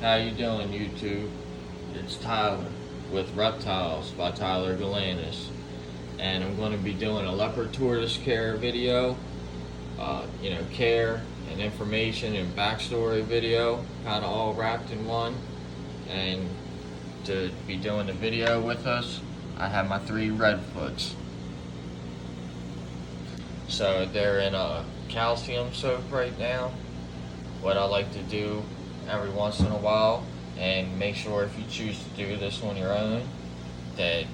How you doing, YouTube? It's Tyler with Reptiles by Tyler Galanis, and I'm going to be doing a leopard tortoise care video. Care and information and backstory video, kind of all wrapped in one. And to be doing the video with us, I have my 3 redfoots. So they're in a calcium soak right now. What I like to do every once in a while, and make sure if you choose to do this on your own, that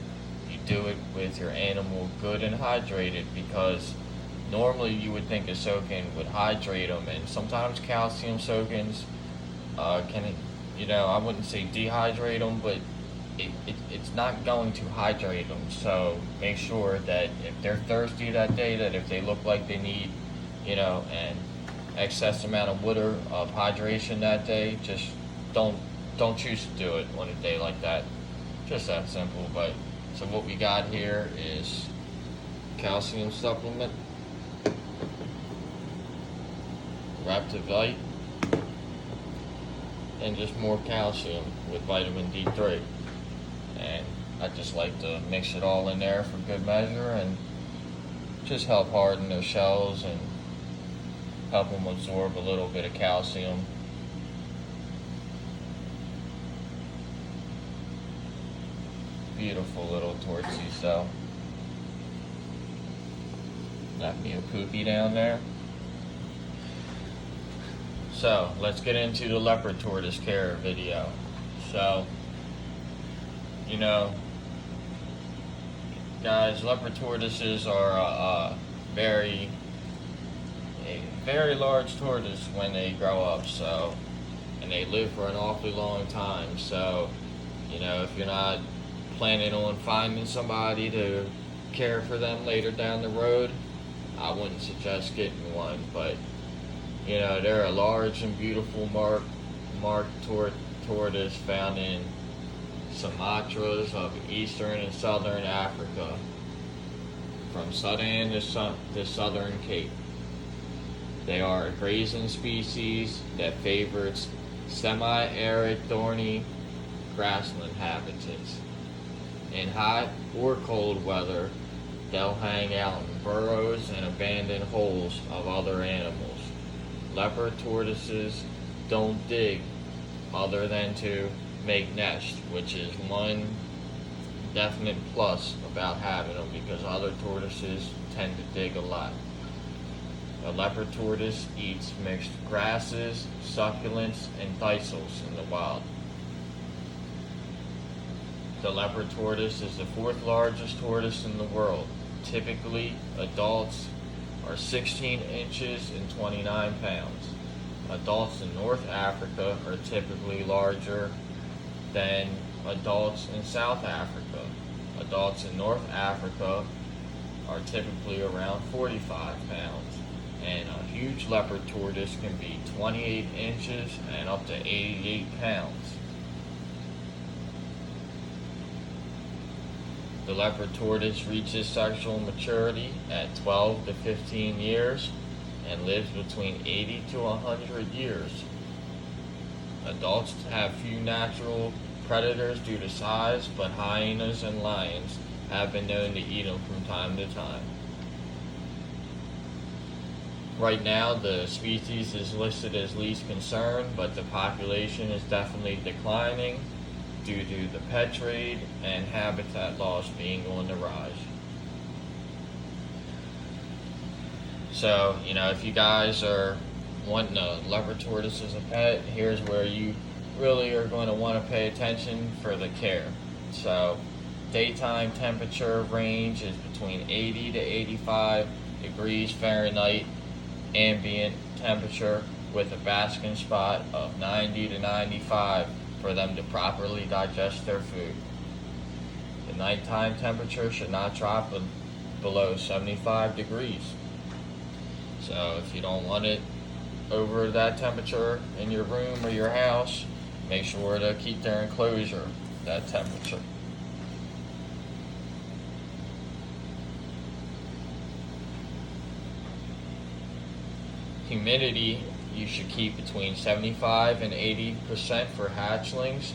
you do it with your animal good and hydrated, because normally you would think a soaking would hydrate them, and sometimes calcium soakings can, I wouldn't say dehydrate them, but it's not going to hydrate them. So make sure that if they're thirsty that day, that if they look like they need, an excess amount of water of hydration that day, just don't choose to do it on a day like that. Just that simple. But so what we got here is calcium supplement, Raptivite, and just more calcium with vitamin D3. And I just like to mix it all in there for good measure, and just help harden their shells and help them absorb a little bit of calcium. Beautiful little tortoise though. Got me a poopy down there. So let's get into the leopard tortoise care video. So, guys, leopard tortoises are a very large tortoise when they grow up. So, and they live for an awfully long time. So, if you're not planning on finding somebody to care for them later down the road, I wouldn't suggest getting one. But they're a large and beautiful marked tortoise found in Sumatras of eastern and southern Africa, from Sudan to southern Cape. They are a grazing species that favors semi-arid thorny grassland habitats. In hot or cold weather, they'll hang out in burrows and abandoned holes of other animals. Leopard tortoises don't dig other than to make nests, which is one definite plus about having them, because other tortoises tend to dig a lot. A leopard tortoise eats mixed grasses, succulents, and thistles in the wild. The leopard tortoise is the 4th largest tortoise in the world. Typically, adults are 16 inches and 29 pounds. Adults in North Africa are typically larger than adults in South Africa. Adults in North Africa are typically around 45 pounds. And a huge leopard tortoise can be 28 inches and up to 88 pounds. The leopard tortoise reaches sexual maturity at 12 to 15 years and lives between 80 to 100 years. Adults have few natural predators due to size, but hyenas and lions have been known to eat them from time to time. Right now, the species is listed as least concern, but the population is definitely declining due to the pet trade and habitat loss being on the rise. So, if you guys are wanting a leopard tortoise as a pet, here's where you really are going to want to pay attention for the care. So, daytime temperature range is between 80 to 85 degrees Fahrenheit ambient temperature, with a basking spot of 90 to 95 for them to properly digest their food. The nighttime temperature should not drop below 75 degrees. So if you don't want it over that temperature in your room or your house, make sure to keep their enclosure that temperature. Humidity you should keep between 75 and 80% for hatchlings,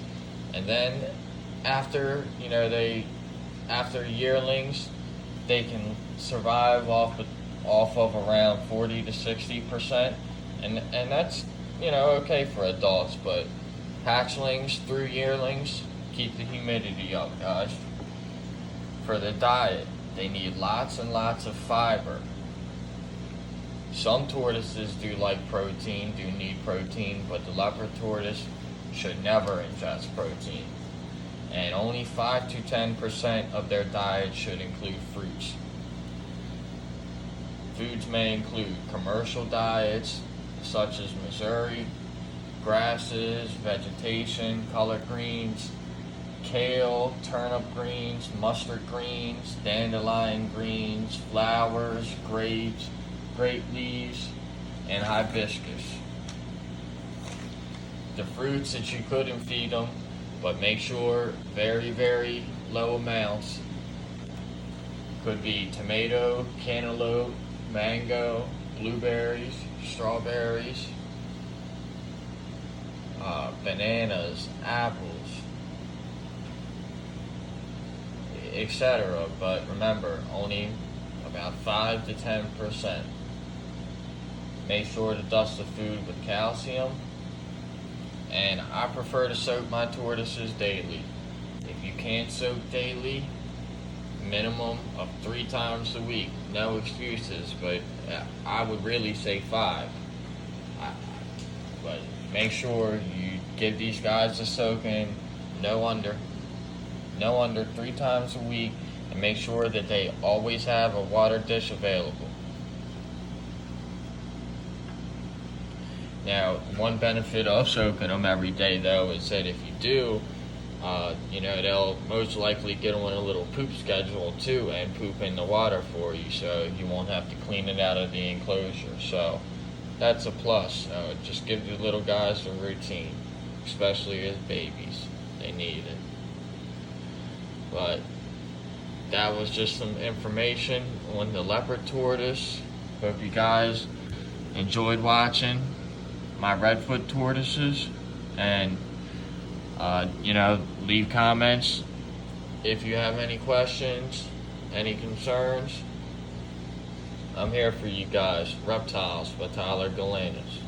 and then after after yearlings, they can survive off of around 40 to 60%, and that's okay for adults, but hatchlings through yearlings, keep the humidity up, guys. For the diet, they need lots and lots of fiber. Some tortoises do need protein, but the leopard tortoise should never ingest protein. And only 5 to 10% of their diet should include fruits. Foods may include commercial diets, such as Missouri, grasses, vegetation, collard greens, kale, turnip greens, mustard greens, dandelion greens, flowers, grapes, grape leaves, and hibiscus. The fruits that you couldn't feed them, but make sure very, very low amounts, could be tomato, cantaloupe, mango, blueberries, strawberries, bananas, apples, etc. But remember, only about 5 to 10%. Make sure to dust the food with calcium. And I prefer to soak my tortoises daily. If you can't soak daily, minimum of 3 times a week. No excuses, but I would really say 5. But make sure you give these guys a soaking, no under 3 times a week, and make sure that they always have a water dish available. Now, one benefit of soaking them every day, though, is that if you do, they'll most likely get on a little poop schedule too and poop in the water for you, so you won't have to clean it out of the enclosure. So that's a plus. Just give the little guys a routine, especially as babies. They need it. But that was just some information on the leopard tortoise. Hope you guys enjoyed watching my redfoot tortoises, and leave comments if you have any questions, any concerns. I'm here for you guys. Reptiles by Tyler Galanis.